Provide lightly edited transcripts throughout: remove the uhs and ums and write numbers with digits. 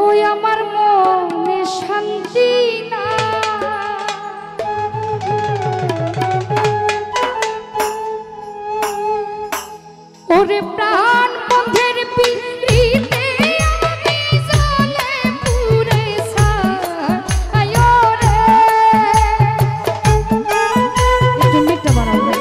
ওই আমার মনে শান্তি না। ওরে প্রাণ বন্ধের পিড়িতে আমি জ্বলে পুড়ে ছাই রে। একটু মিটটা বাড়াও ভাই।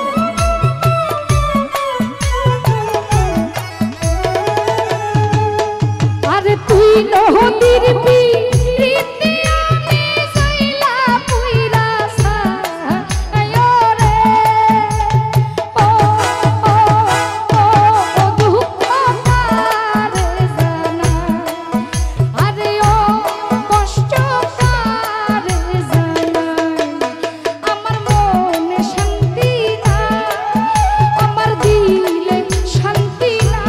আরে তুই নদীর পিড়িতে আমি জ্বলা পুড়া ছাই রে। ও ও ও দুঃখ কারে জানা, আরে ও কষ্ট কারে জানা। আমার মনে শান্তি না, আমার দিলে শান্তি না।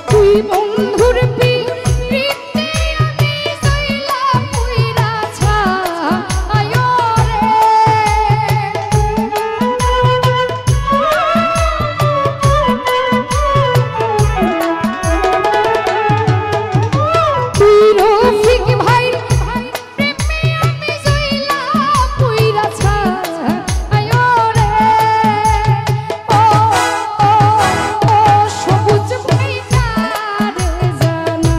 তুই বন্ধুর পিড়িতে আমি জ্বলা পুড়া ছাই রে। তুই রফিক ভাইর প্রেমে আমি জ্বলা পুড়া ছাই রে। ও ও ও সবুজ ভাই কারে জানা,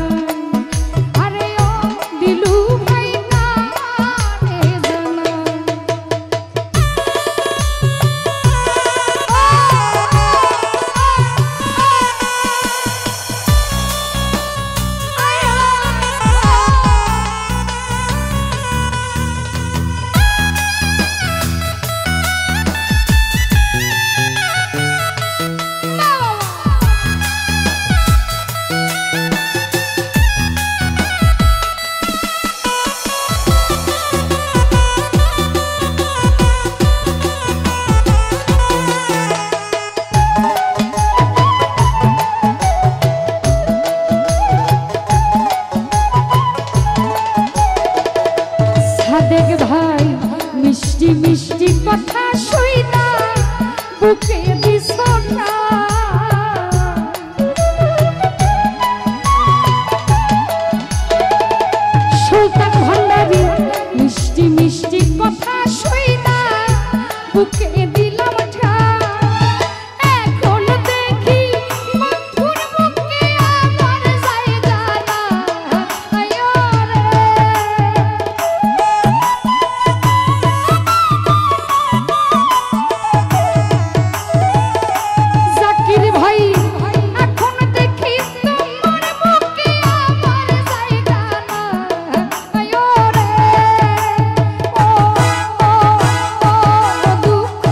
আরে ও দিলু ভাই কারে জানা। সাদেক ভাই মিষ্টি মিষ্টি কথা শুইনা বুকে দিছ না। সুলতান ভান্ডারী মিষ্টি মিষ্টি কথা শুইনা বুকে দিলাম ঠাই। এখন দেখি বন্ধুর বুকে আমার জায়গা নাই রে। জাকির ভাই এখন দেখি তোমার বুকে আমার জায়গা নাই রে। ও ও ও দুঃখ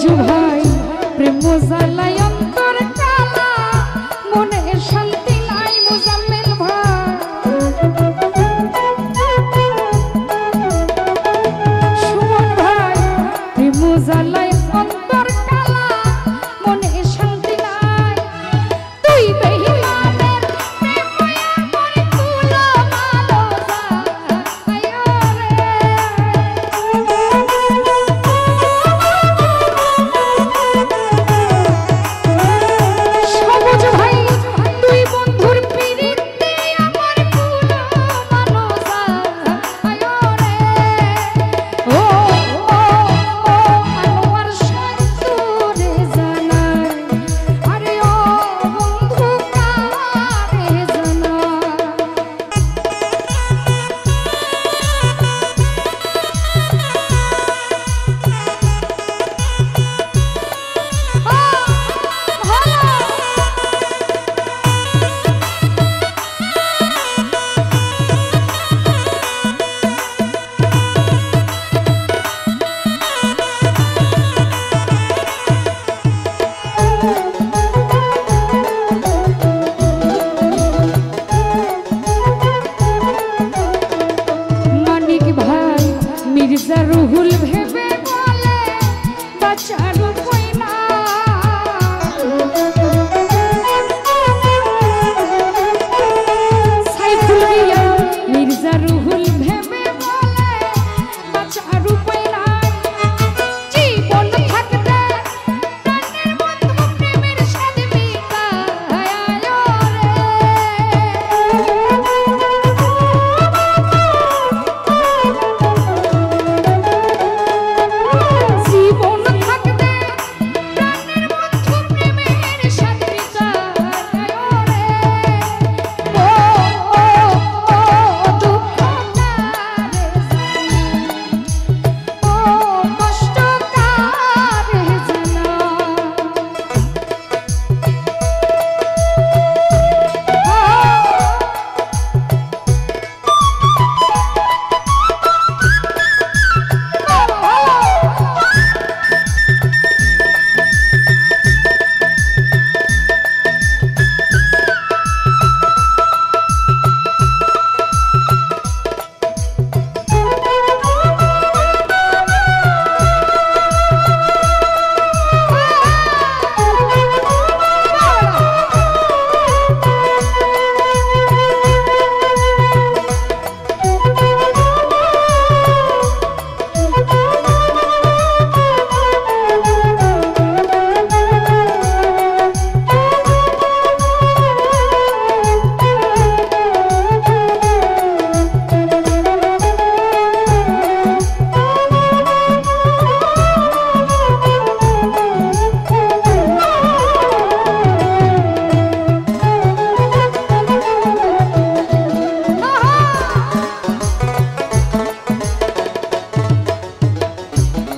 বুঝু ভাই প্রেম জ্বালায় অন্তর কালা মনে শান্তি নাই মুজাম্মিল ভাই সুমন ভাই প্রেম জ্বালায় অন্তর কালা মনে শান্তি নাই তুই বেঈমানের প্রেম আমার তুলো ভালো যায় রে সবুজ ভাই তুই বন্ধুর পিরিতে আমার তুলো ভালো যায় রে ও আনোয়ার শান্তরে জানাই আরে ও বন্ধু কারে জানাই মানিক ভাই মির্জা রুহুল ভেবে বলে বাঁচার উপায় না সাইফুল মিয়া মির্জা রুহুল ভেবে বলে বাঁচার উপায় না জীবন থাকতে প্রাণের বন্ধু প্রেমের সাথে মিটায় রে জীবন থাকতে প্রাণের বন্ধু প্রেমের সাথে মিটায় রে ও দুঃখ কারে জানা ও কষ্ট কারে জানা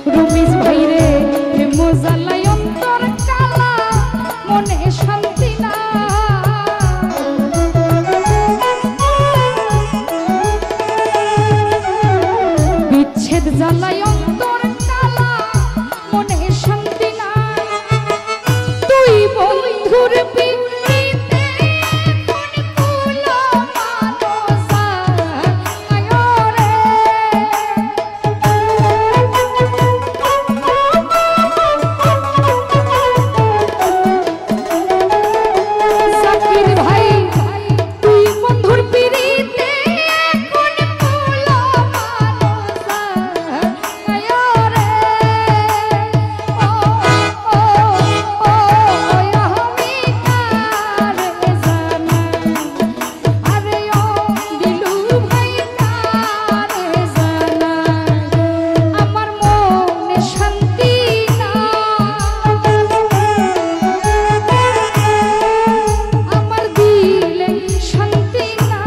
রমেশ ভাই রে প্রেম জ্বালায় অন্তর কালা মনে শান্তি না বিচ্ছেদ জ্বালায় অন্তর কালা মনে শান্তি না তুই বন্ধুর পিরিতে কোন তুলো ভালো যায় রে জাকির ভাই তুই বন্ধুর পিরিতে কোন তুলো ভালো যায় রে ও আমি কারে জানাই আরে ও দিলু ভাই কারে জানাই আমার মনে শান্তি না আমার দিলে শান্তি না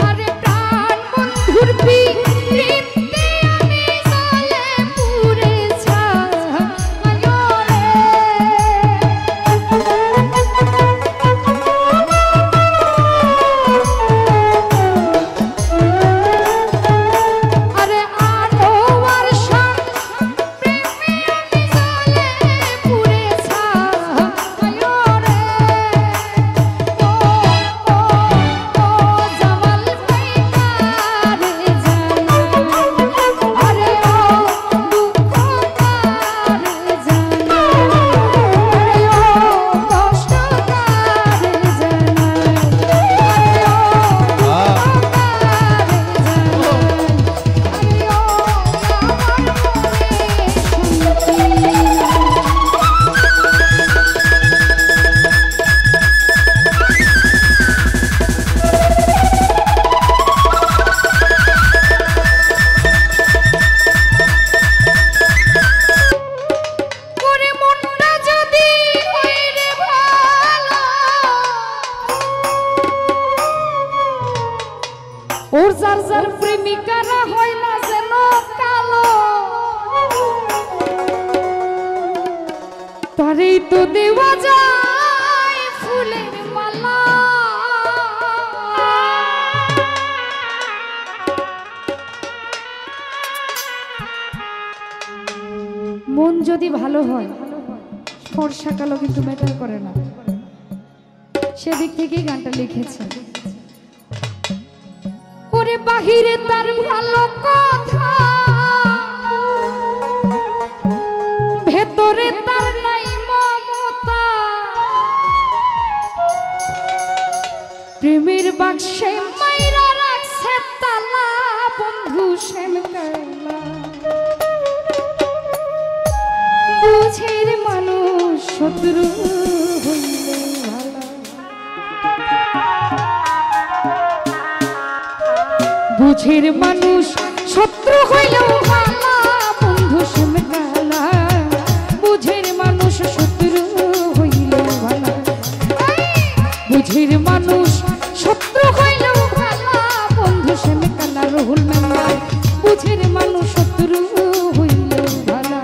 আরে প্রাণ বন্ধুর পিরিতে আমি জালে পুরে ছাই রে আরে আর হয় না যেন কালো তারেই তো দেওয়া যায় ফুলের মালা মন যদি ভালো হয় ফর্সা কালো কিন্তু ম্যাটার করে না সেদিক থেকেই গানটা লিখেছে ওরে বাহিরে তার ভালো কথা ভেতরে তার নাই মমতা প্রেমের বাক্সে মাইরা রাখছে তালা বন্ধু শ্যাম কালা বুঝের মানুষ শত্রু হইলে ভালো বুঝের মানুষ শত্রু হইলেও ভালো বন্ধু শ্যাম কালা বুঝের মানুষ শত্রু হইলেও ভালো বুঝের মানুষ শত্রু হইলেও ভালো বন্ধু শ্যাম কালা রহুল মেম্বার বুঝের মানুষ শত্রু হইলেও ভালো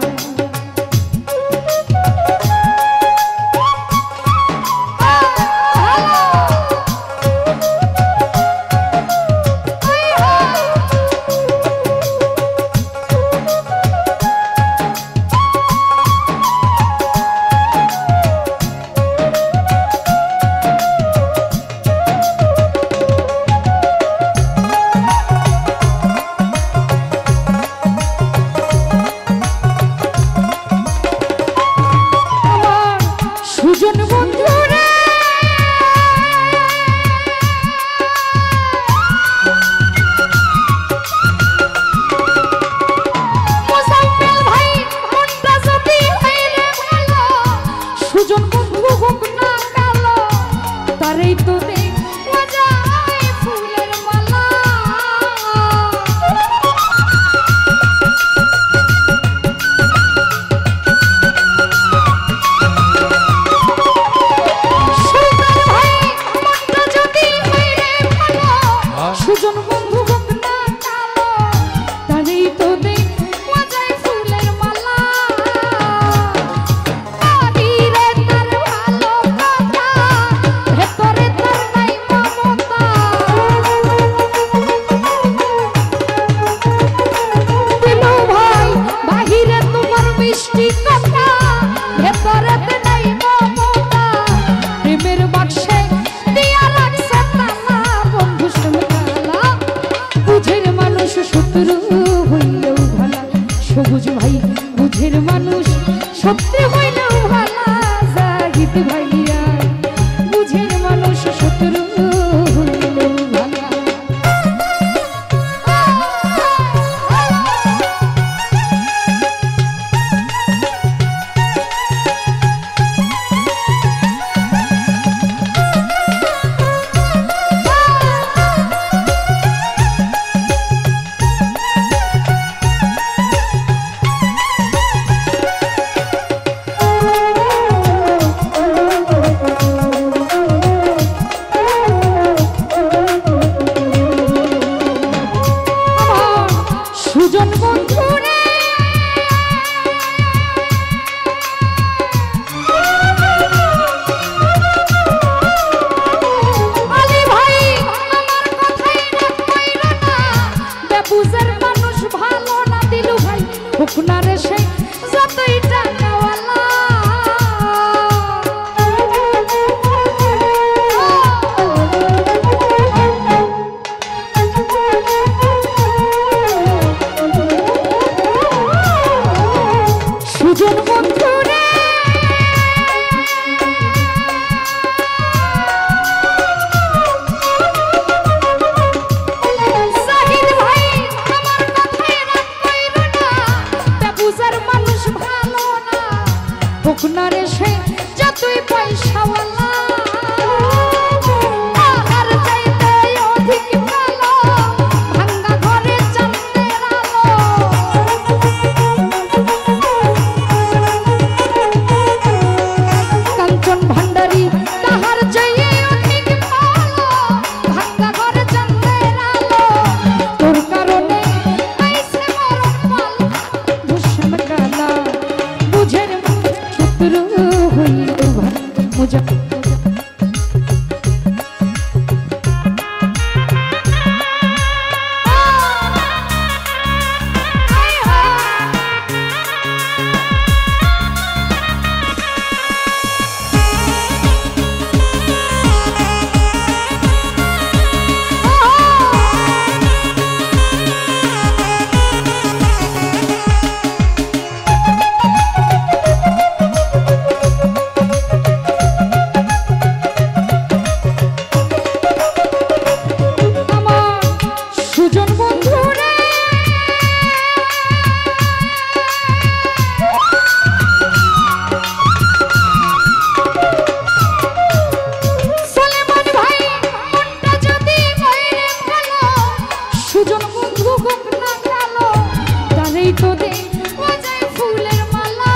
সুজন বন্ধুরে মোজাম্মেল ভাই মনটা যদি হইলে ভালো সুজন বন্ধু হোক না কালো তারেই তো দেখা যায় ফুলের মালা সুজন বন্ধু হোক না কালো তারেই তো দেখা যায় ফুলের মালা বাহিরে তার ভালো কথা ভেতরে তার নাই মমতা দিলু ভাই বাহিরে তোমার মিষ্টি কথা ভেতরে নাই মমতা প্রেমের বাক্সে দিয়া রাখছে তালা বন্ধু শ্যাম কালা বুঝের মানুষ শত্রু হইলেও ভালা সবুজ ভাই বুঝের মানুষ শত্রু হইলেও ভালা জাহিদ ভাইয়া বুঝের মানুষ শত্রু হইলেও ভালা সুজন বন্ধুরে আলী ভাই আমার কথাই না কইরা না বেবুজের মানুষ ভালো না দিলু ভাই হোক না রে সে যতই টাকাওয়ালা সুজন বন্ধুরে জাহিদ ভাই আমার কথাই রাগ কইরো না বেবুজার মানুষ ভালো না হোক না রে সে যতই পয়সাওয়ালা আর চাইতে অধিক ভালো ভাঙ্গা ঘরে চাঁদের আলো কাঞ্চন ভান্ডারী তাহার জয়ে অধিক ভালো ভাঙ্গা ঘরে চাঁদের আলো তোর কারণে তো দে বাজাই ফুলের মালা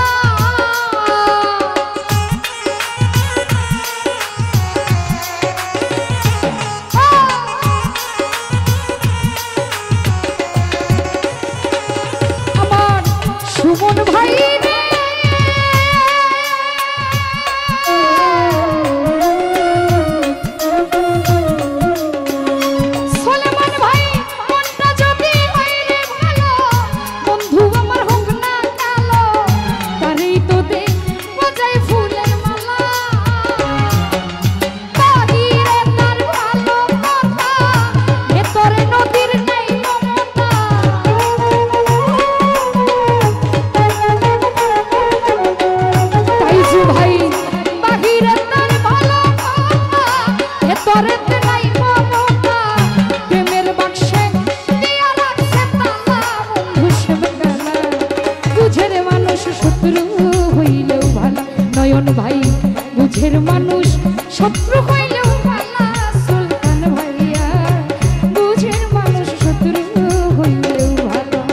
আমার সুমন ভাই ভাই বুঝের মানুষ শত্রু হইলেও ভালা সুলতান ভাইয়া বুঝের মানুষ শত্রু হইলেও ভালা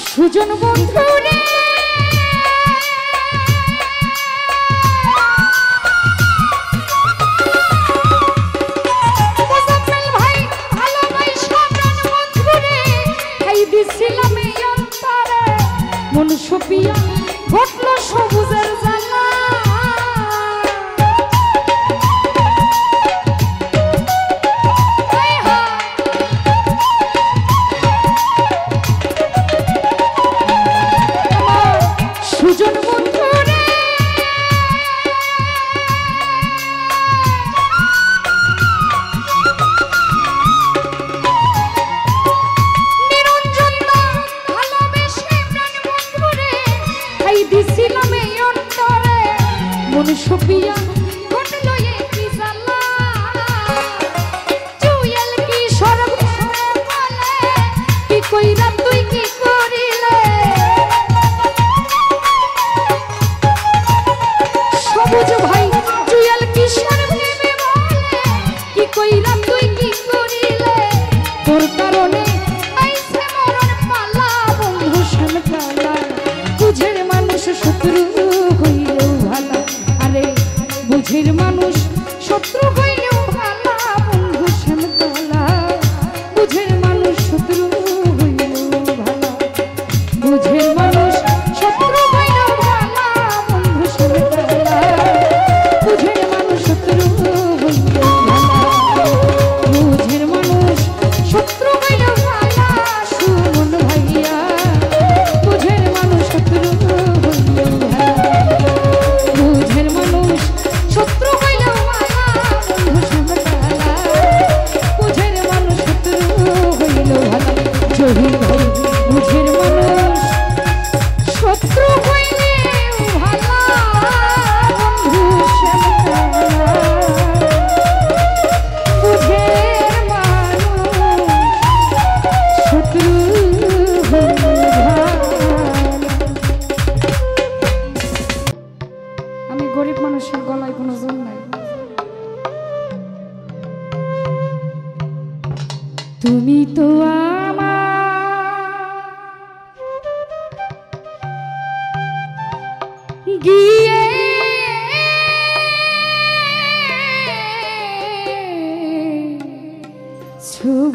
সুজন বন্ধু রে মোজাম্মেল ভাই ভালোবাসা প্রাণ বন্ধু রে খাই দিছিলাম এই অন্তরে মন সুপিয়া ঘটল সবুজের জ্বালা সুজন বন্ধু রে নিরঞ্জন ভালোবেসে প্রাণ বন্ধু রে খাই দিছিলাম এই অন্তরে মন সুপিয়া ঘটল এই জ্বালা জুয়েল কি সরব বলে কি কইরা তুই কি করিলে সবুজ ভাই জুয়েল কিশোর প্রেমে বলে কি কইরা তুই কি করিলে তোর কারণে আইছে মরণ পালা বন্ধু শানকালা বুঝের মানুষ শত্রু হইলেও ভালা আরে বুঝের মানুষ শত্রু হইলেও ভালা বন্ধু শানকালা বুঝের মানুষ শত্রু হইলেও ভালা বুঝের মানুষ শত্রু হইলেও ভালা বন্ধু শানকালা বুঝের মানুষ শত্রু হইলেও ভালা বুঝের মানুষ শত্রু হইলেও ভালা সুমন ভাইয়া বুঝের মানুষ শত্রু হইলেও ভালা বুঝের মানুষ শত্রু হইলেও ভালা বন্ধু শানকালা বুঝের মানুষ শত্রু হইলেও ভালা জহির ভাই বুঝের মানুষ শত্রু হইলেও ভালা বন্ধু শানকালা বুঝের মানুষ শত্রু হইলেও ভালা আমি গরিব মানুষের গলায় কোনো জোর নাই তুমি তো আমার গিয়ে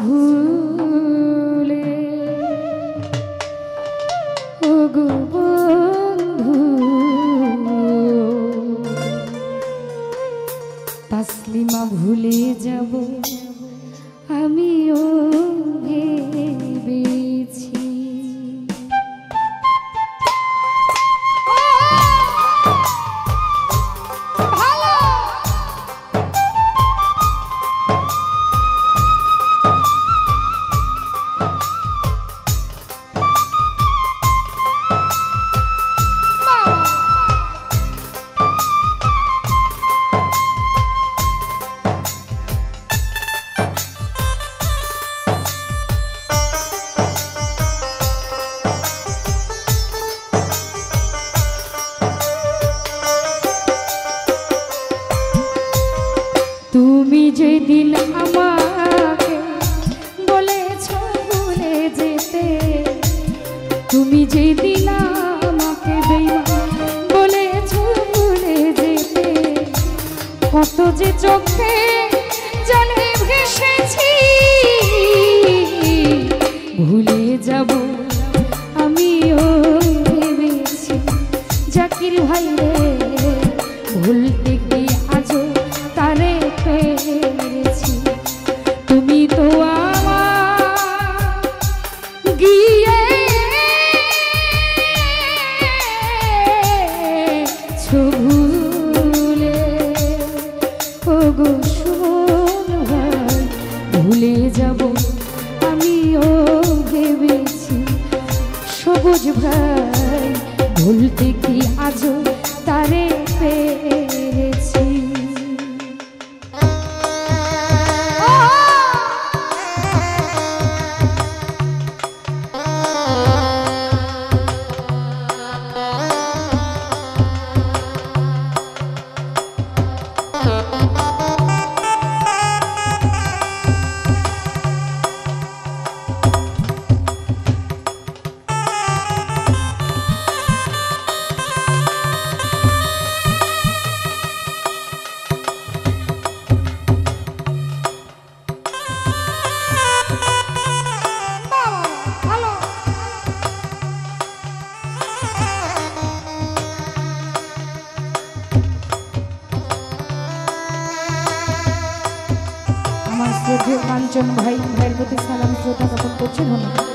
ভুলে ও গো বন্ধু তাসলিমা ভুলে যাব আমিও ভেবেছি। তুমি যেদিন আমাকে বলেছ ভুলে যেতে, তুমি যেদিন আমাকে বেঈমান বলেছ ভুলে যেতে, কত যে চোখে জলে ভেসেছি, ভুলে যাব আমিও ভেবেছি। জাকির ভাই রে ভুলতে কি আজও তারে পেরেছি, তুমি তো আমার গিয়ে ভুলে, ওগো শোন ভাই ভুলে যাব আমিও ভেবেছি। সবুজ ভাই ভুলতে কি আজও তারে পেরেছি। কাঞ্চন ভাই ভাইয়ের প্রতি সালাম শ্রদ্ধা জ্ঞাপন করছি। ধন্যবাদ।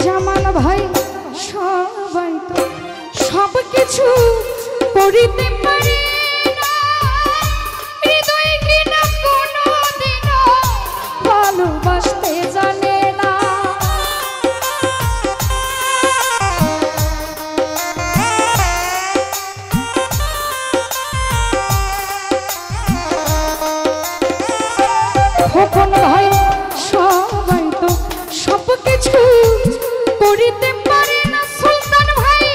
জামাল ভাই সবাই তো সব কিছু করিতে পারে না, হৃদয় কিনা কোনোদিনও ভালোবাসতে জানে না। খোকন ভাই সবাই তো সব কিছু করিতে পারে না, সুলতান ভাই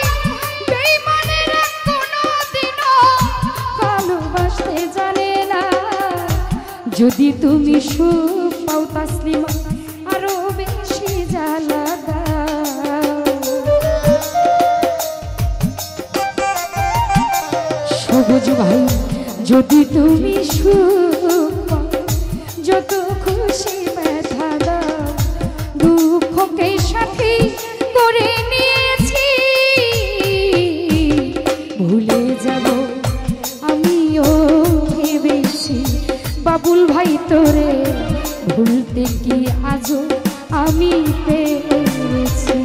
বেঈমানেরা কোনোদিনও ভালোবাসতে জানে না। যদি তুমি সুখ পাও তাসলিমা আরো বেশি জ্বালা দাও, সবুজ ভাই যদি তুমি সুখ পাও যত খুশি ব্যথা দাও, দুঃখকে সাথী করে নিয়েছি, ভুলে যাব আমিও ভেবেছি। বাবুল ভাই তোরে ভুলতে কি আজও আমি পেরেছি।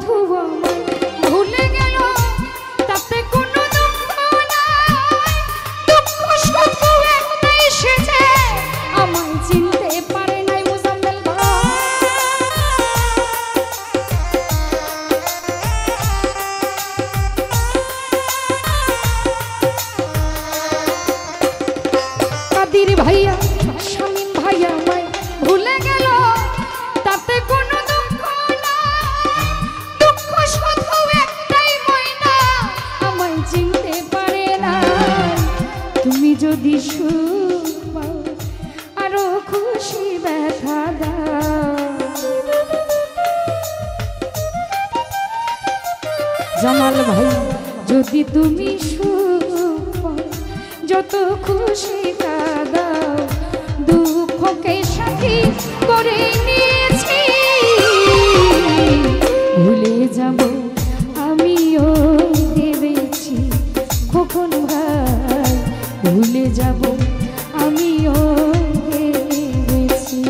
বন্ধু আমায় ভুলে গেল তাতে কোনো দুঃখ নাই, দুঃখ শুধু একটাই সে যে আমায় চিনতে পারে নাই। মুজাম্মেল কাদির ভাইয়া শামীম ভাইয়া আমায় ভুলে গেল তাতে কোনো দুঃখ নাই, দুঃখ শুধু একটাই ময়না আমায় চিনতে পারে না। তুমি যদি সুখ পাও আরো খুশি ব্যথা দাও, জামাল ভাই যদি তুমি সুখ পাও যত খুশি কাঁদাও, দুঃখকে সাথী করে নিয়েছি ভুলে যাব আমিও ভেবেছি খোকন ভাই, ভুলে যাব আমিও ভেবেছি।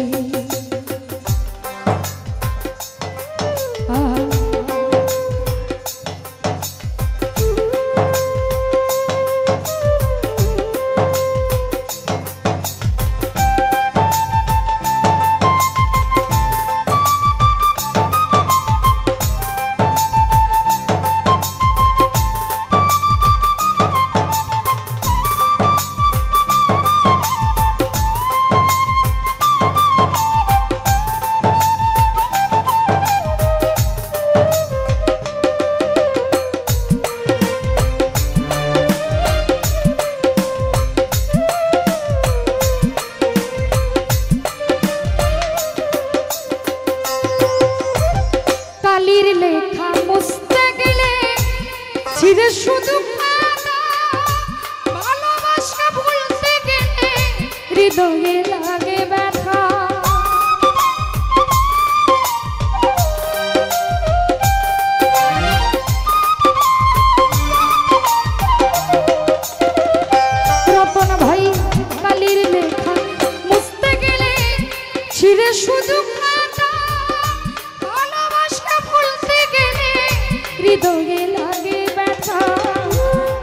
কালির লেখা মুছতে গেলে ছিঁড়ে শুধু কাদা, ভালোবাসা ভুলতে গেলে হৃদয়ে লাগে ব্যথা। রতন ভাই কালির লেখা মুছতে গেলে ছিঁড়ে শুধু হৃদয়ে লাগে ব্যথা।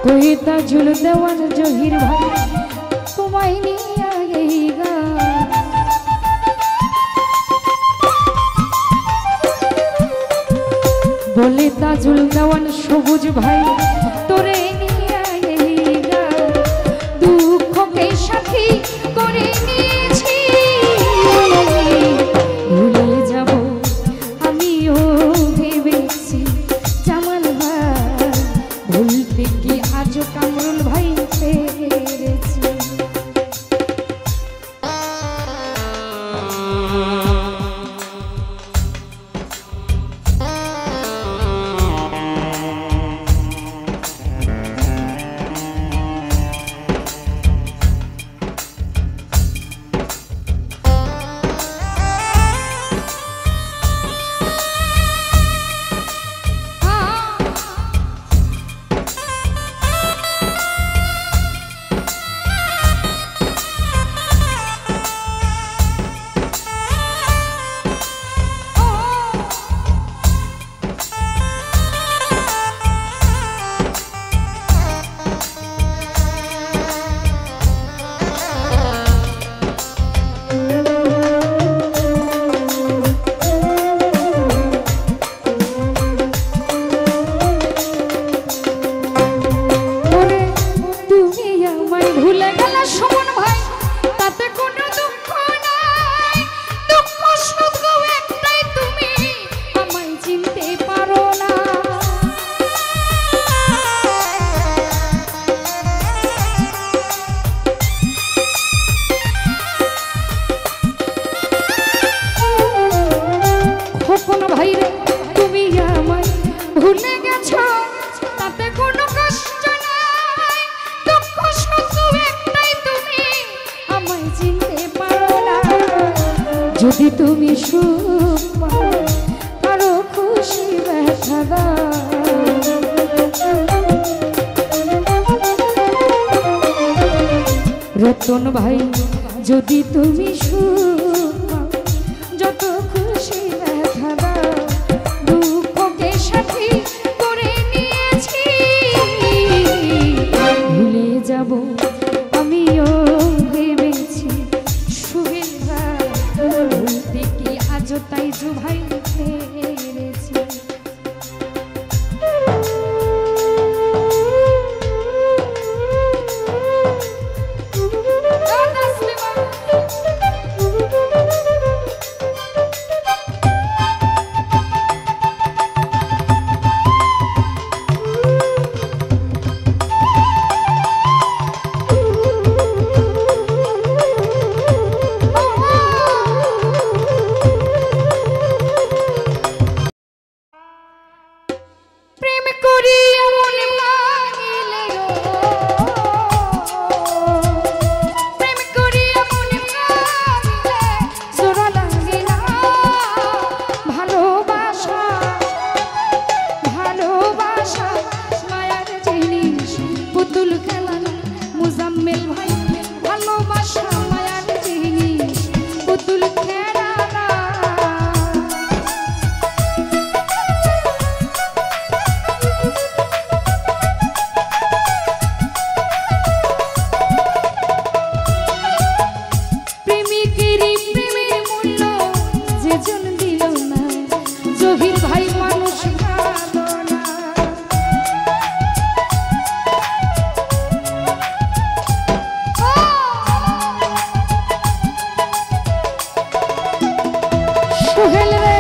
কবিতা ঝুল দেওয়ান জহির ভাই তোমায় নিয়ে এই গান, বলে তাজুল দেওয়ান সবুজ ভাই তোরে নিয়ে এই গান, দুঃখকে সাথী করে নিয়েছি ভুলে যাব আমিও ভেবেছি। জামাল ভাই ভুলতে কি আজও কামরুল ভাই পেরেছি। যদি তুমি সুখ পাও আরো খুশি ব্যথা দাও। রতন ভাই যদি তুমি সুখ পাও যত খুশি ব্যথা দাও, দুঃখকে জহির ভাই মানুষ ভালো না। সোহেল রে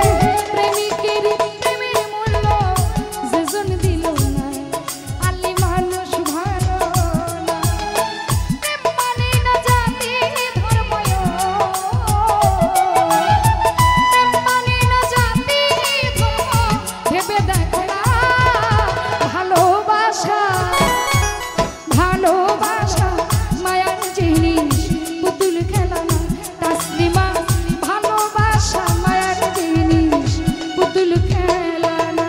প্রেমিকের প্রেমের মূল্য যেজন দিল না, আলি মানুষ ভালো না। প্রেম মানে না জাতি ধর্ম, প্রেম মানে না জাতি ধর্ম, ভেবে দেখো না ভালোবাসা, ভালোবাসা মায়ার জিনিস, পুতুল খেলা না। তাসলিমা ভালোবাসা মায়ার জিনিস, পুতুল খেলা না।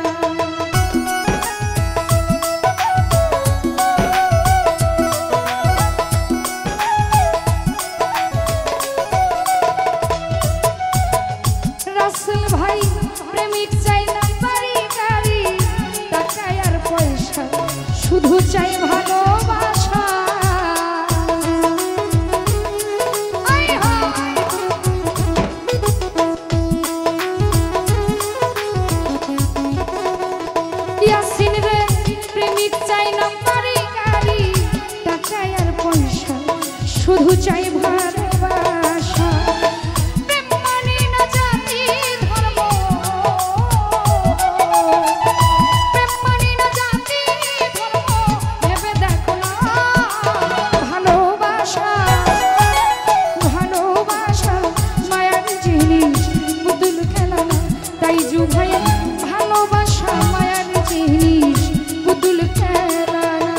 রাসেল ভাই প্রেমিক চাই না বাড়ি গাড়ি, টাকা আর পয়সা, শুধু চাই ভালোবাসা। আয় হায়। ইয়াসিন রে প্রেমিক চাই না বাড়ি গাড়ি, টাকা আর পয়সা, শুধু চাই ভালোবাসা। প্রেম মানে না জাতি ধর্ম, প্রেম মানে না জাতি ধর্ম, ভেবে দেখো না ভালোবাসা, ভালোবাসা মায়ার জিনিস, পুতুল খেলা না। তাই জু ভাই ভালোবাসা মায়ার জিনিস, পুতুল খেলা না।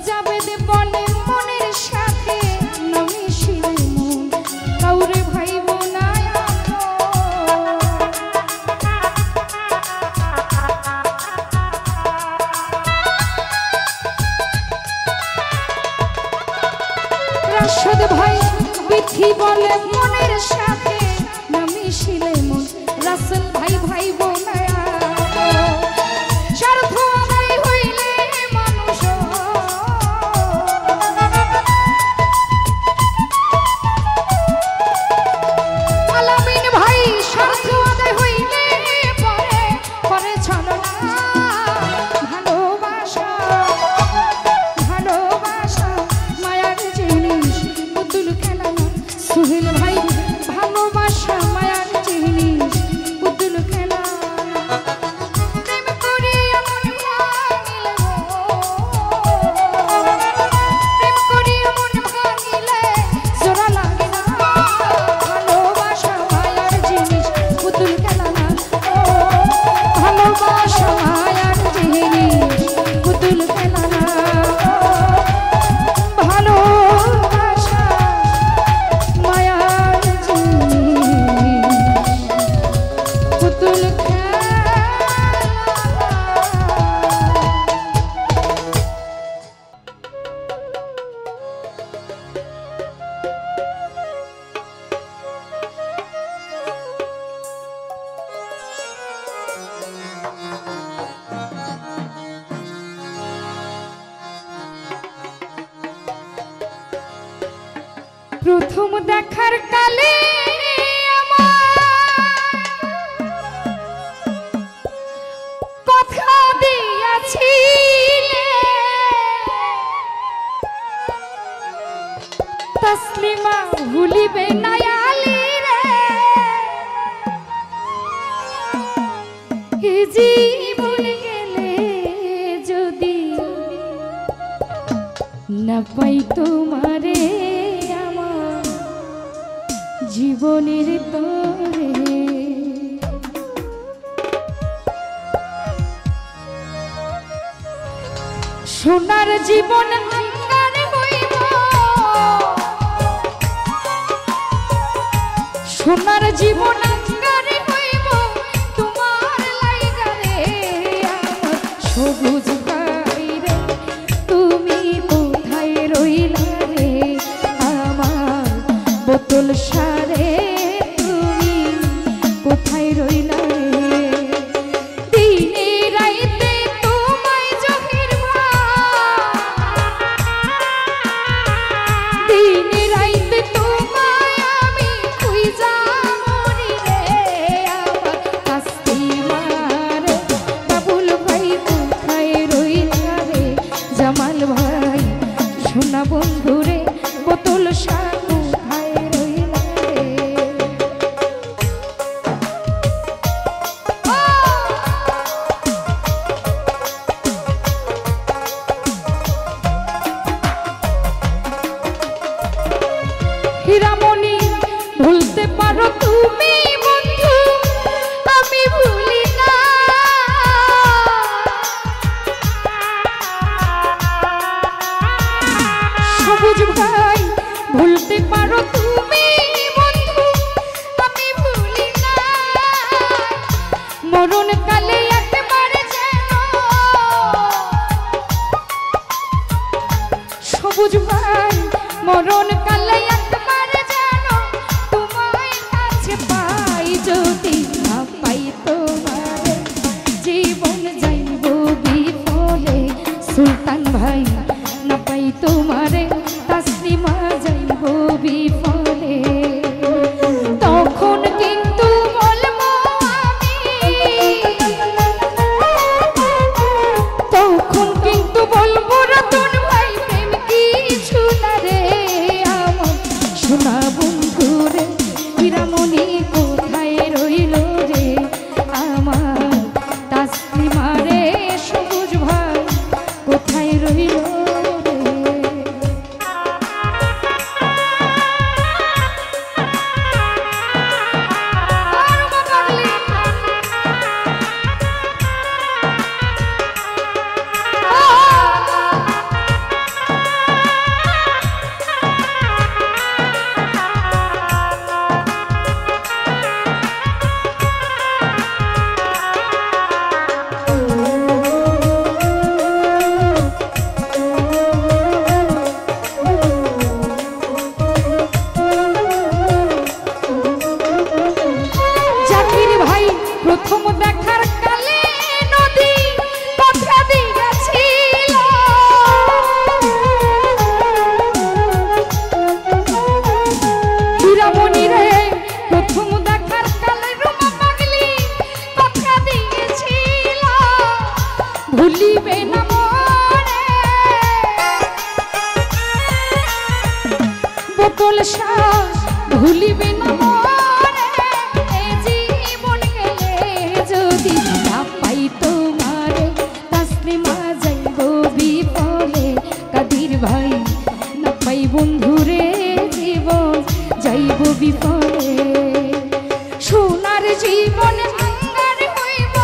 যাবে দে বলে মনের সাথে, না মিশিলে মন কাউরে ভাইব না রাশেদ ভাই বিথি বলে মনের সাথে, না মিশিলে মন রাসেল ভাই ভাইব না। স্বার্থ আদায় হইলে মানুষ, আলামিন ভাই স্বার্থ আদায় হইলে পরে পরে ছলনা। ভালোবাসা, ভালোবাসা মায়ার জিনিস, পুতুল খেলা না। সোহেল ভাই ভালোবাসা মায়ার জিনিস, পুতুল খেলা না। প্রেম করিয়া মন ভাঙিলে গো, প্রেম করিয়া মন ভাঙিলে জোড়া লাগে না। ভালোবাসা মায়ার জিনিস, পুতুল খেলা না। ও ভালোবাসা মায়ার জিনিস, পুতুল খেলা না। ভালোবাসা মায়ার জিনিস, পুতুল খেলা প্রথম দেখার কালে আমার কথা দিয়াছিলে, তাসলিমা ভুলিবে না আলী রে। এ জীবন গেলে যদি না পাই তোমারে, আমার জীবনের তরে সোনার জীবন অঙ্গারে হইব, সোনার জীবন অঙ্গারে হইব তোমার লাইগা রে। আমার সবুজ গাই রে তুমি কোথায় রইলা রে, আমার বোতল সারে তুমি কোথায় রইলা রে। দিনে রাইতে তোমায় জহির ভাই ভুলতে পারো তুমি বন্ধু, আমি ভুলি না। মরণ কালে একবার যেন সবুজ ভাই, মরণ কালে একবার যেন তোমায় কাছে পাই। যদি না পাই তোমার জীবন যাইব বিফলে। সুলতান ভাই না পাই তোমারে তাসলিমা যাইব বিফলে। তখন কিন্তু বলবো আমি, তখন কিন্তু বলবো রতন ভাই প্রেম কিছু না রে আমার সোনা বন্ধু রে। হীরামণি কোথায় রইল রে আমার তাসলিমা রে, সবুজ ভাই কোথায় রইল রে। প্রথম দেখার কালে নদী কথা দিয়েছিল, হীরামণি রে প্রথম দেখার কালে রুমা পাগলি কথা দিয়েছিল। ভুলিবে না মনে বোতল শ্বাস, ভুলিবে না ভাই না পাই বন্ধুরে জীবন যাইব বিফলে। সোনার জীবন ভাঙার হইব,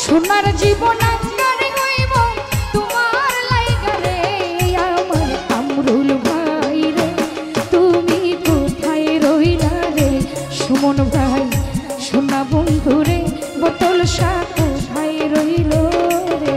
সোনার জীবন আঙ্গার হইব তোমার লাইগা রে আমার কামরুল ভাই রে। তুমি কোথায় রইলা রে সুমন ভাই, সোনা বন্ধুরে বোতল শাহ কোথায় রইল রে।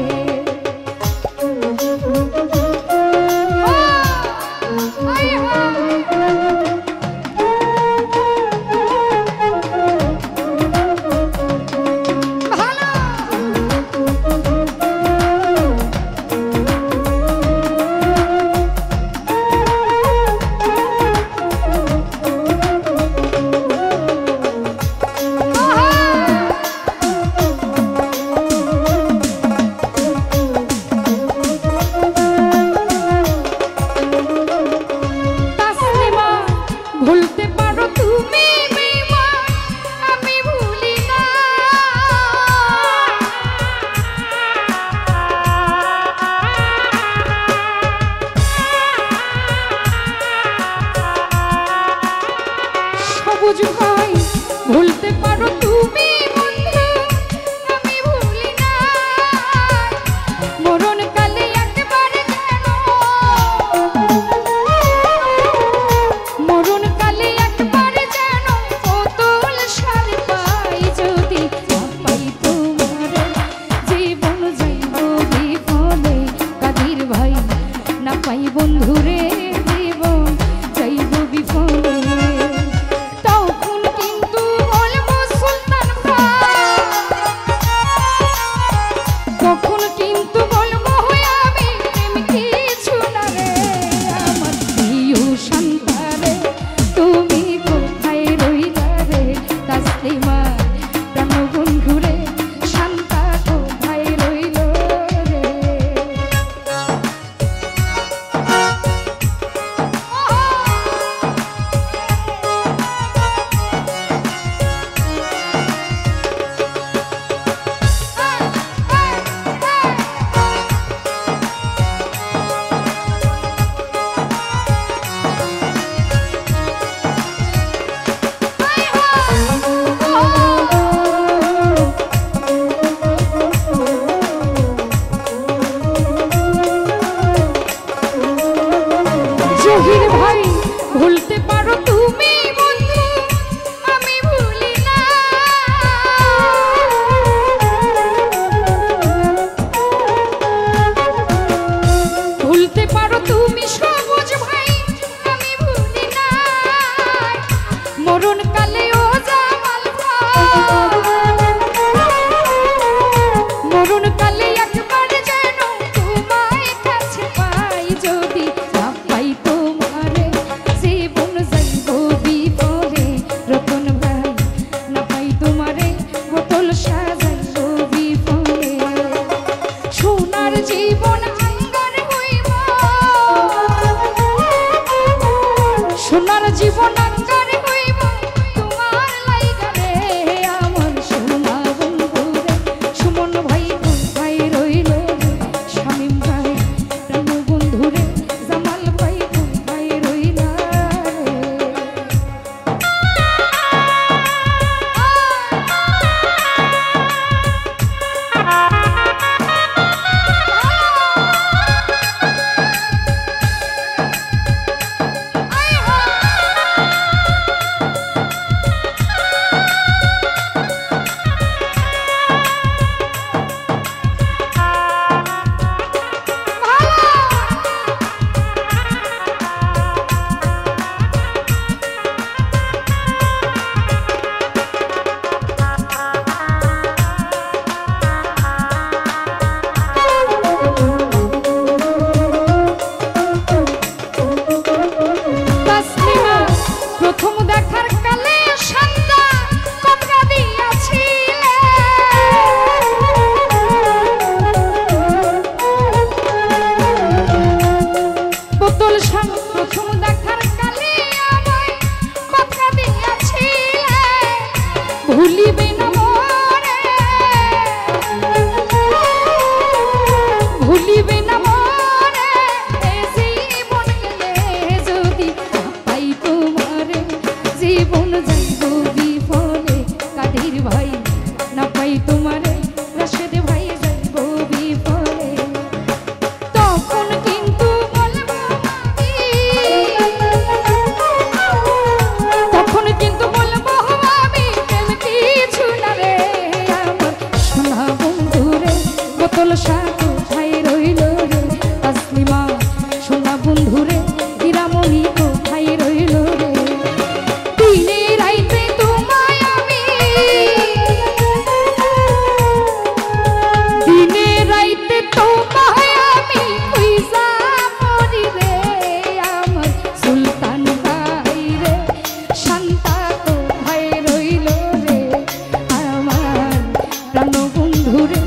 জানো বন্ধুরে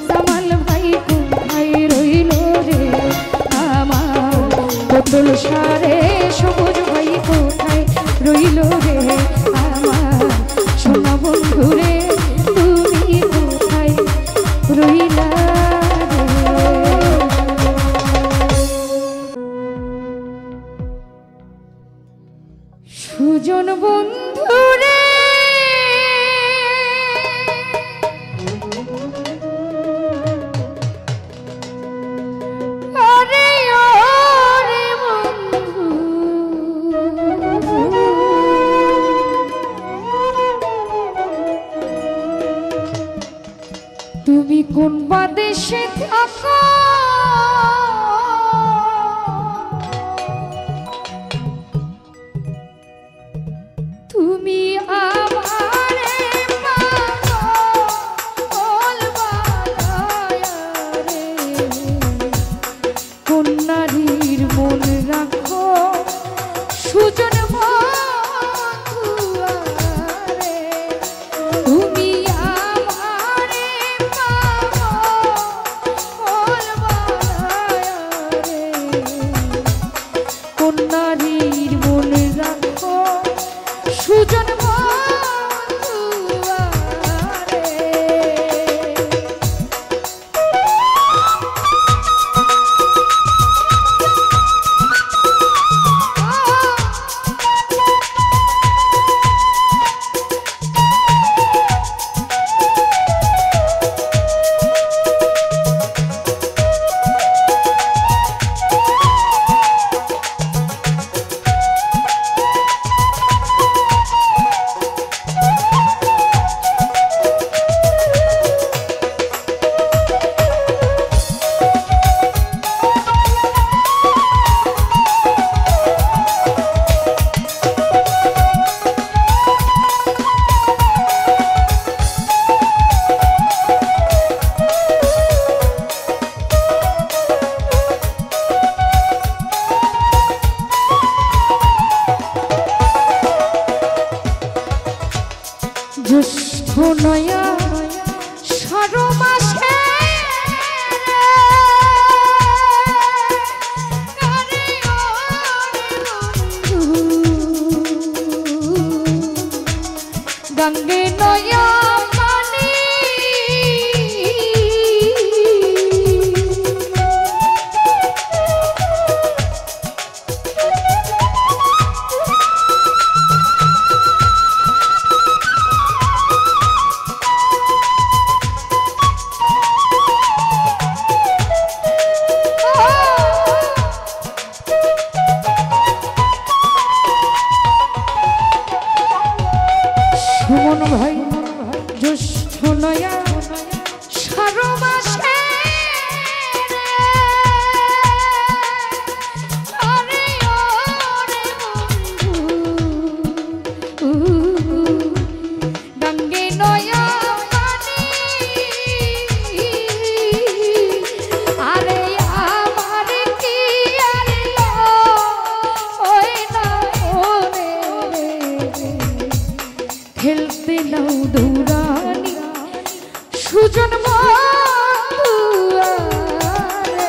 জামাল ভাই কোথায় রইল রে আমার বোতল সারে সবুজ ভাই কোথায় রইল রে আমার সোনা বন্ধুরে তুমি কোথায় রইলা সুজন বন্ধুরে আরে ওরে বন্ধু তুমি কোন বাদেশে থাকো তুমি আমারে পাগল বানায়া রে কোন নারীর মন রাখো সুজন বন্ধুয়া রে তুমি আমারে পাগল বানায়া রে কোন নারীর মন রাখো সুজন বন্ধুয়া রে জ্যৈষ্ঠ নয়া ১৭ মাসে গঙ্গে নয়া পানি সুমন ভাই জ্যৈষ্ঠ নয়া ১৭ মাসে আরে ওরে বন্ধু গঙ্গে নয়া পানি আরে আমার কি আরে ওই না ওরে খেলতে নাও দৌড়ানি সুজন বন্ধুয়া রে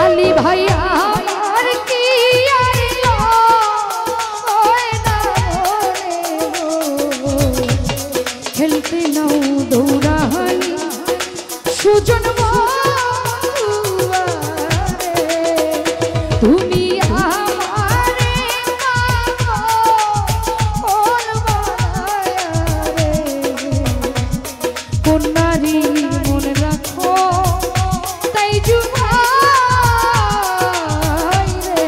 আলী ভাই আমার কি আরে ওই না ওরে খেলতে নাও দৌড়ানি সুজন বন্ধুয়া রে তুমি আমারে পাগল বানায়া রে কোন নারী মন রাখো তাই জুভাই রে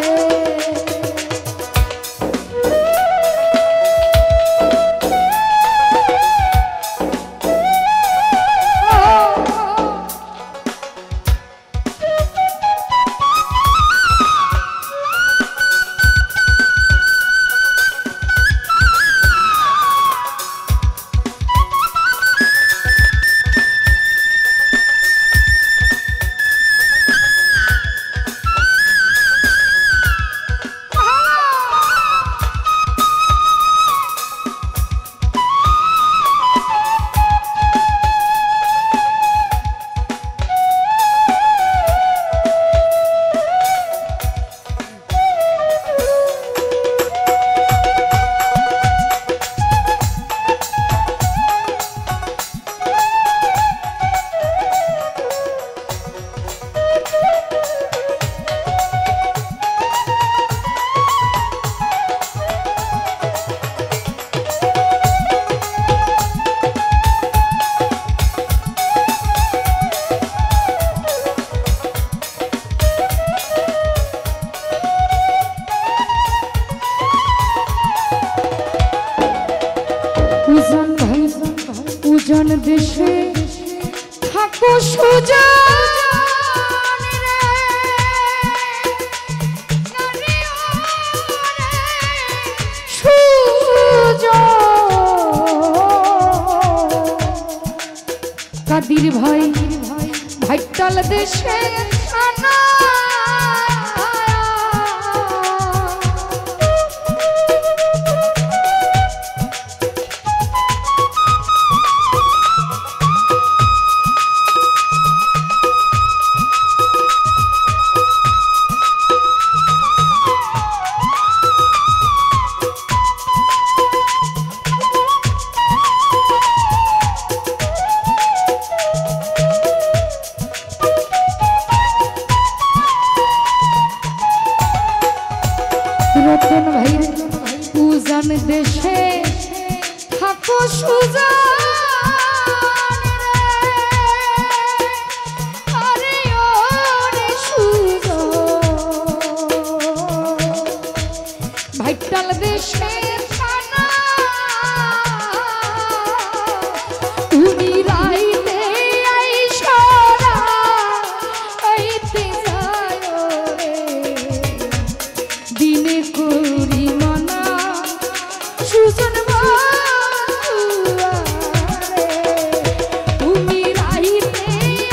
উজান দেশে থাকো সুজান রে, নারী ওরে সুজন। কাদির ভাই ভাইটাল দেশে আনা রতন ভাই উজান দেশে থাকো সুজান রে, আরে ওরে সুজন। ভাইটাল দেশে থানা তুমি রাইতে আইসরা আইতে যায় রে, দিনে করি মানা সুজন বারে, তুমি রাইতে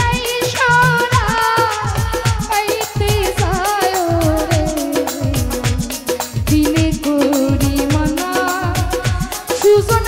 আইসরা আইতে যায় রে, দিনে করি মানা সুজন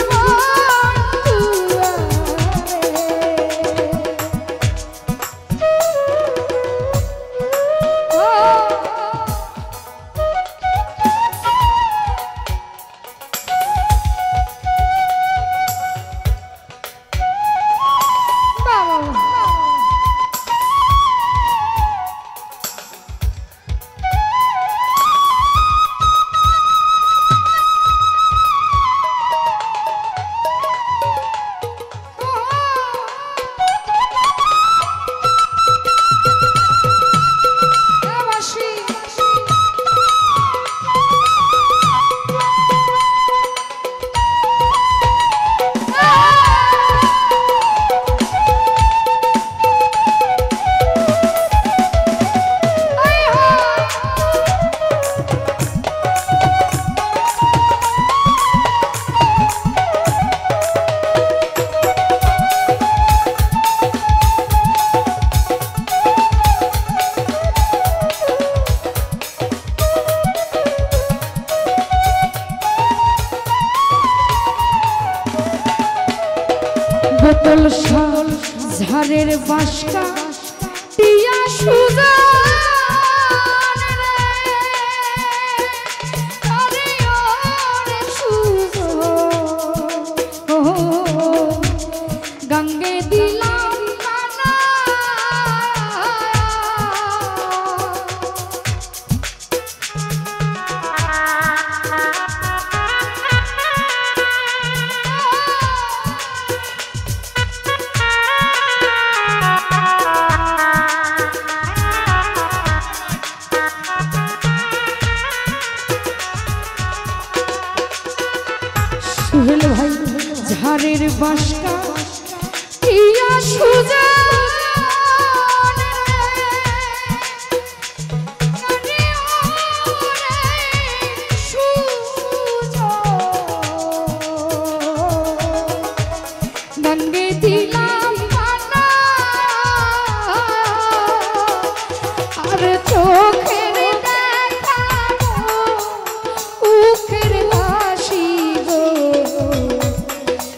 বোতল শাল ঝাড়ের বাসকা টিয়া সুজান রে, আরে ওরে সুজন। গঙ্গে দিলাম কানা সুহেল ভাই ঝাড়ের বাসকা টিয়া সুজান রে, আরে ওরে সুজন। গঙ্গে দিলাম কানা আর চোখের দেখানো উখের হাসি গো,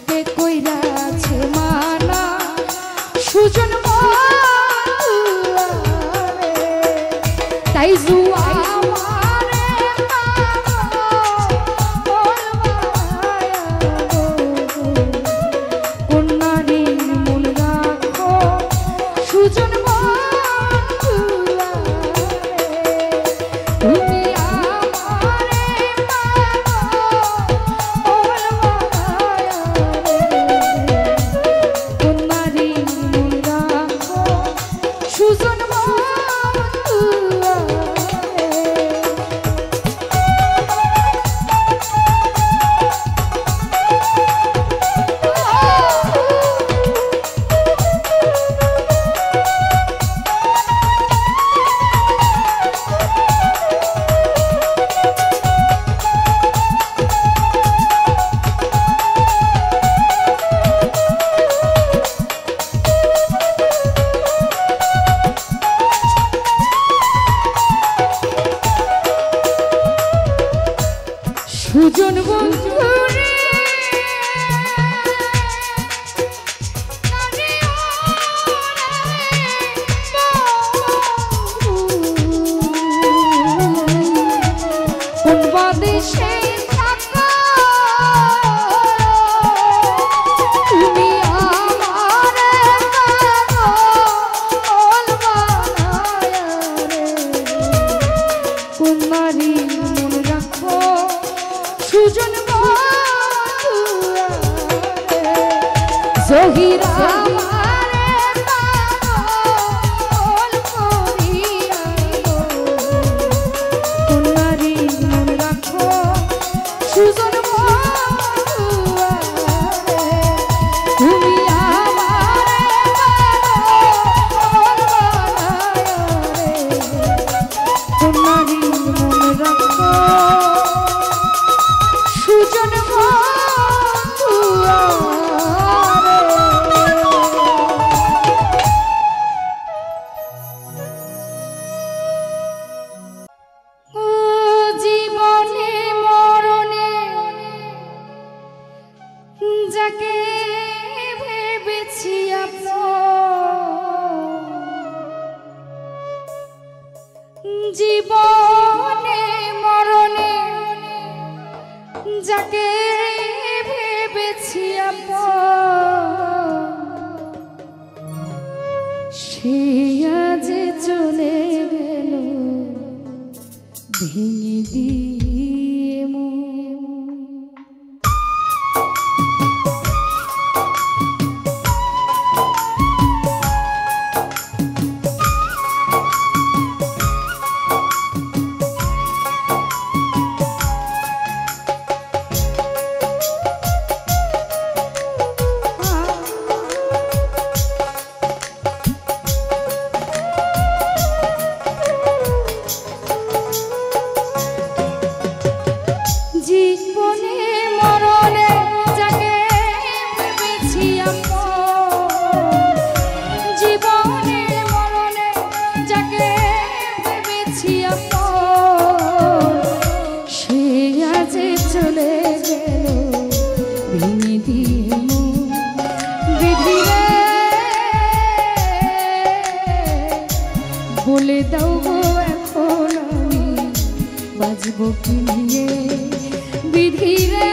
কে কইরাছে মানা সুজন রে, তাই জুয়া আমারে কোন নারীর জহিরা আমারে পাগল করিয়া গো তোমারই মন রাখো সুজন বন্ধুয়া তুমি আমারে পাগল বানায় রে তোমারই মন রাখো সুজন বন্ধুয়া জীবনে মরণে যাকে ভেবেছি জীবনে মরণে যাকে ভেবেছি সে আজ চলে গেল ভেঙে দিয়ে মন। জীবনে মরণে যাকে ভেবেছি জীবনে মরণে যাকে ভেবেছি সে আজ চলে গেল ভেঙে দিয়ে বিধিরে বলে দাও গো এখন আমি বাজবো কি নিয়ে বিধিরে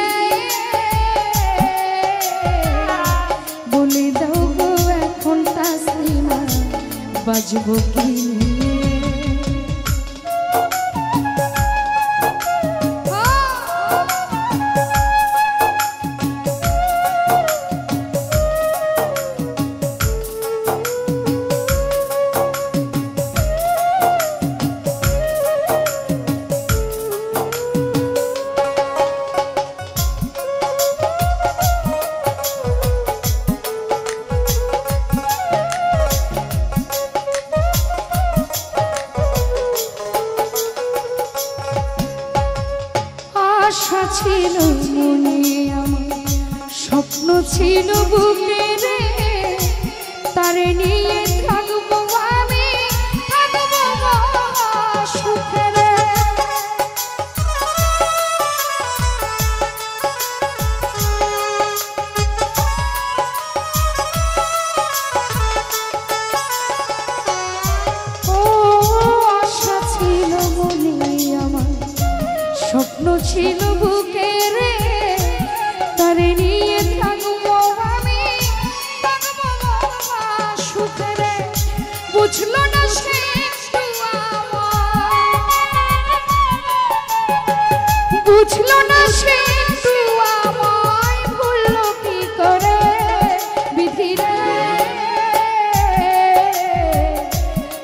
বলে দাও গো এখন তাসলিমা বাজবো কি আশা ছিল মনে আমার স্বপ্ন ছিল বুকে রে তারে নিয়ে থাকবো আমি থাকবো সুখে রে ও আশা ছিল মনে আমার স্বপ্ন ছিল বুকে রে তারে নিয়ে থাকবো আমি সুখে রে বুঝলো না সে বুঝলো না সে আমায় ভুললো কি করে বিধিরে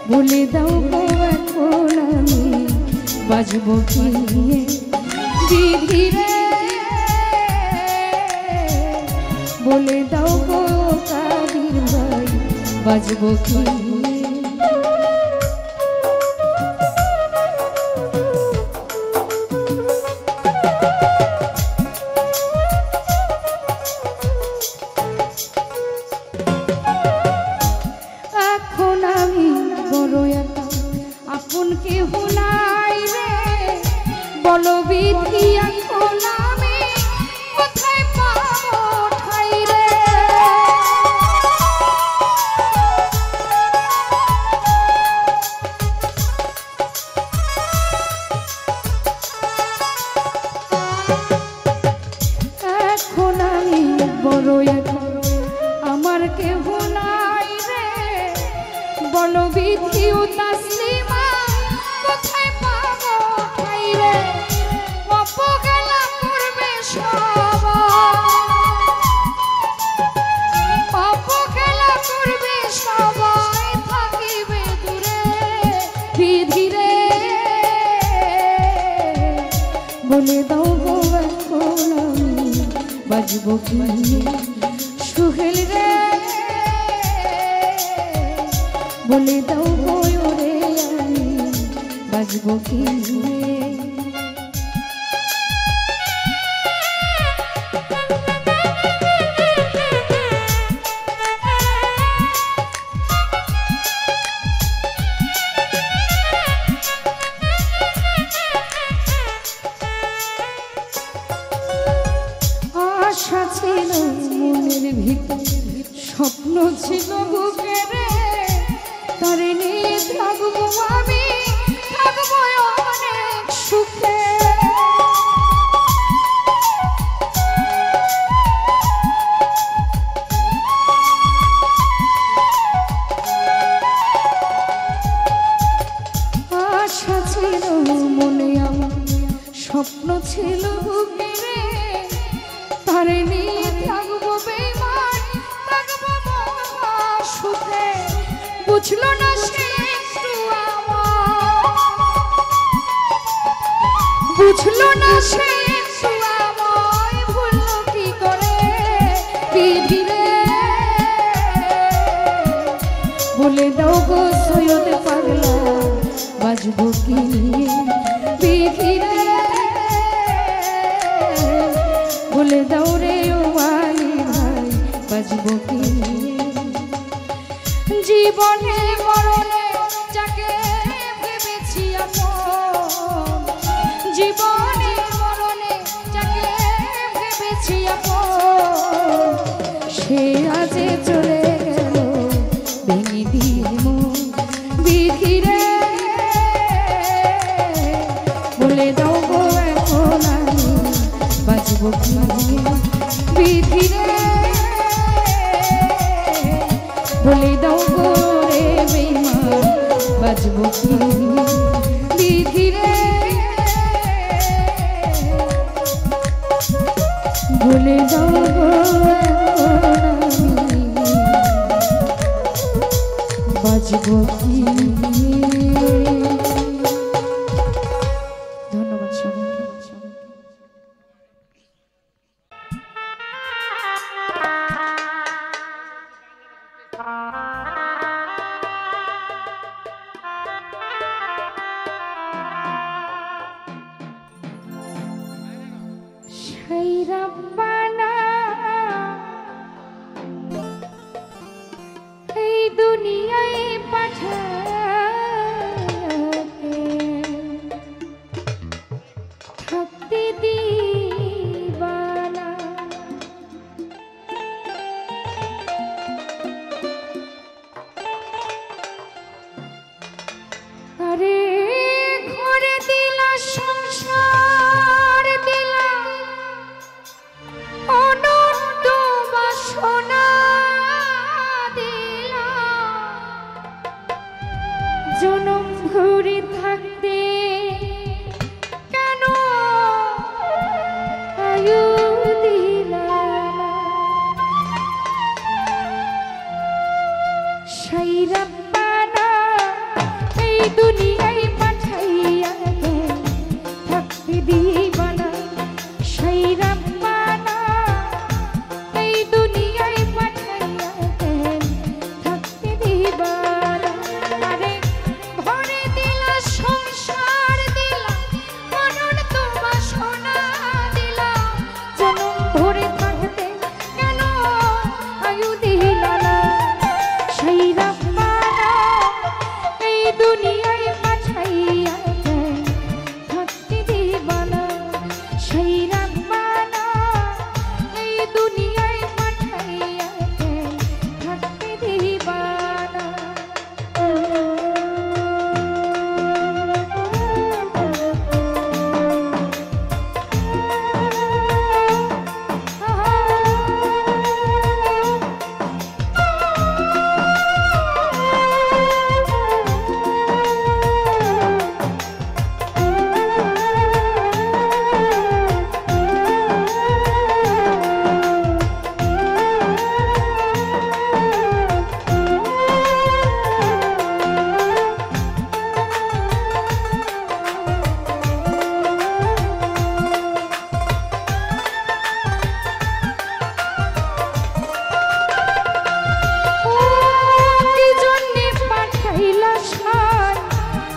বলে দাও গো এখন আমি বাজবো কি নিয়ে বিধিরে বলে দাও গো কাদির ভাই বাজবো কি এখন আমি বড় একা আপন কেহ নাই রে বলো বিধি এখন আমি কোথায় পাবো ঠাই রে এখন আমি বড় একা আমার কেহ নাই রে বলো বিধি ও তাসলিমা কোথায় পাবো ঠাই রে অপগেলা করবে সব বলে দাও গো এখন আমি বাজবো কি সুহেল রে বলে দাও গো রে আমি বাজবো কি স্বপ্ন ছিল বুকে রে তারে নিয়ে থাকবো আমি থাকবো অনেক সুখে আশা ছিল মনে আমার স্বপ্ন ছিল বুকে রে তারে নিয়ে থাকবো বেঈমান থাকবো সুখে বুঝলো না সে একটু বুঝলো না সে একটু আমায় ভুললো কি করে বিধি রে বলে দাও গো সৈয়দ পাগলা বাজবো কি বিধি রে বলে দাও রে ও আলী ভাই বাজবো কি জীবনে মরণে যাকে ভেবেছি আপন জীবনে মরণে যাকে ভেবেছি আপন সে আজ চলে গেল ভেঙে দিয়ে মন বিধি রে বলে দাও গো এখন আমি বাজবো কি বিধি রে বলে দাও গো রে বেঈমান বাজবো কি বিধি রে বলে দাও গো আমি বাজবো কি ধন্যবাদ সবাইকে সেই রব্বানা এই দুনিয়ায় পাঠাতে থাকতে দিবানা আরে ঘরে দিলা সংসার দিলা অনন্ত বাসনা দিলা জনম ভরে থাকতে কেন আয়ু দিলা সেই রব্বানা এই দুনিয়ায় পাঠাইয়া থাকতে দিবানা সেই রব্বানা এই দুনিয়ায় পাঠাইয়া থাকতে দিবানা আরে ঘরে দিলা সংসার দিলা অনন্ত বাসনা দিলা জনম ভরে থাকতে কেন আয়ু দিলা না সেই রব্বানা এই দুনিয়ায় পাঠাইয়া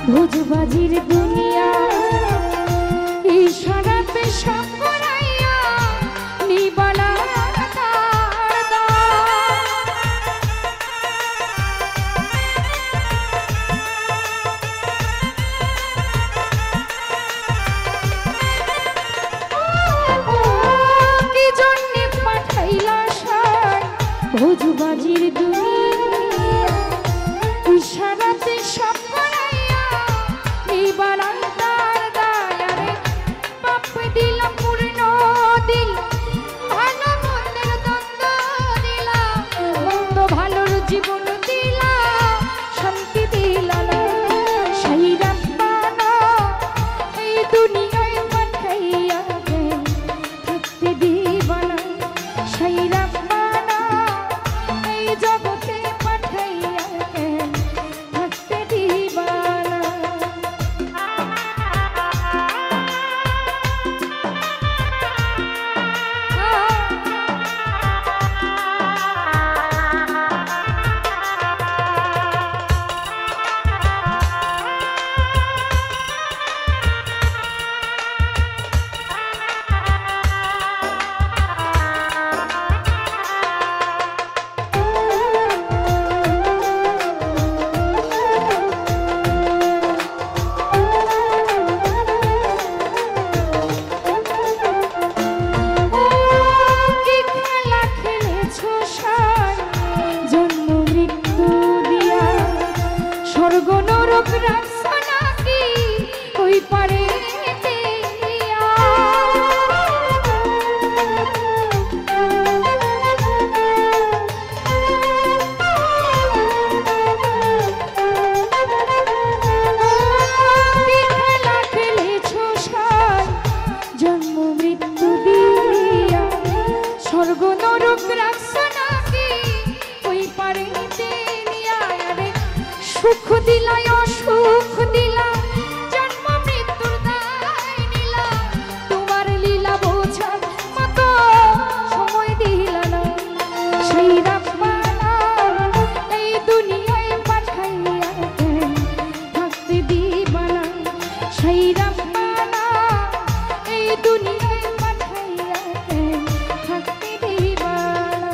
ভোজবাজির দুনিয়া ইশারাতে সব করাইয়া নিবানা ভোজবাজির দুনিয়া ইশারাতে সব করাইয়া নিবার অন্তর দয়ারে পাপ দিলাম পূর্ণ দিল ভালো মন্দের দ্বন্দ্ব দিলা মন্দ ভালোর জীবন দিলা শান্তি দিলা না সেই রাব্বানা এই দুনিয়ায় পাঠাইয়া থাকতে দিবা না সেই জগতে পাঠাইয়া থাকতে দিবা না স্বর্গ নরক রাখছো নাকি ওই পারে খেলা খেলেছো সাই জন্ম মৃত্যু দিয়া স্বর্গ নরক রাখছো নাকি ওই পারে সুখ দিলা অসুখ দিলা জন্ম মৃত্যুর দায় নিলা তোমার লীলা বোঝার মতো সময় দিলা না সেই রাব্বানা এই দুনিয়ায় পাঠাইয়া থাকতে দিবা না সেই রাব্বানা এই দুনিয়ায় পাঠাইয়া থাকতে দিবা না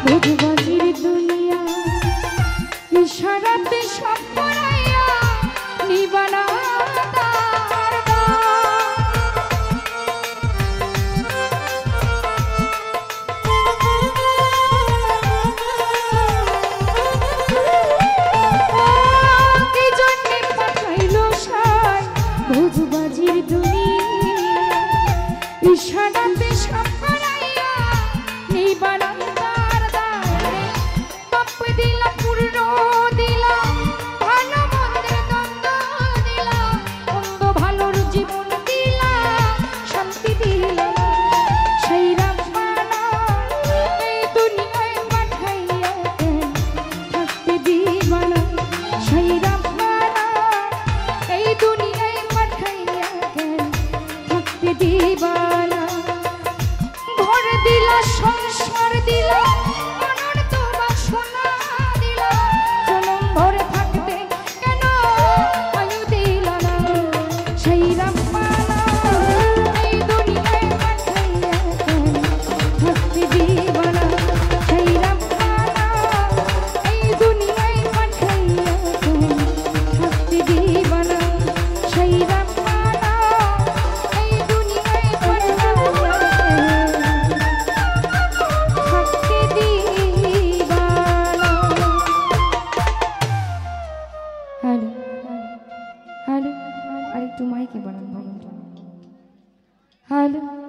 ভোজবাজির দুনিয়া ইশারাতে সব করাইয়া নিবানা ভোজবাজির দুনিয়া ইশারাতে সব করাইয়া নিবানা দিলা পূর্ণ দিলা ভালো মন্দের দ্বন্দ্ব দিলা মন্দ ভালোর জীবন দিলা শান্তি দিলা সেই রাব্বানা এই দুনিয়ায় পাঠাইয়া থাকতে দিবা না সেই রাব্বানা এই দুনিয়ায় পাঠাইয়া থাকতে দিবা না ঘর দিলা সংসার দিলা হ্যালো হ্যালো, আর একটু মাইকে বাড়ান ভগবান। হ্যালো।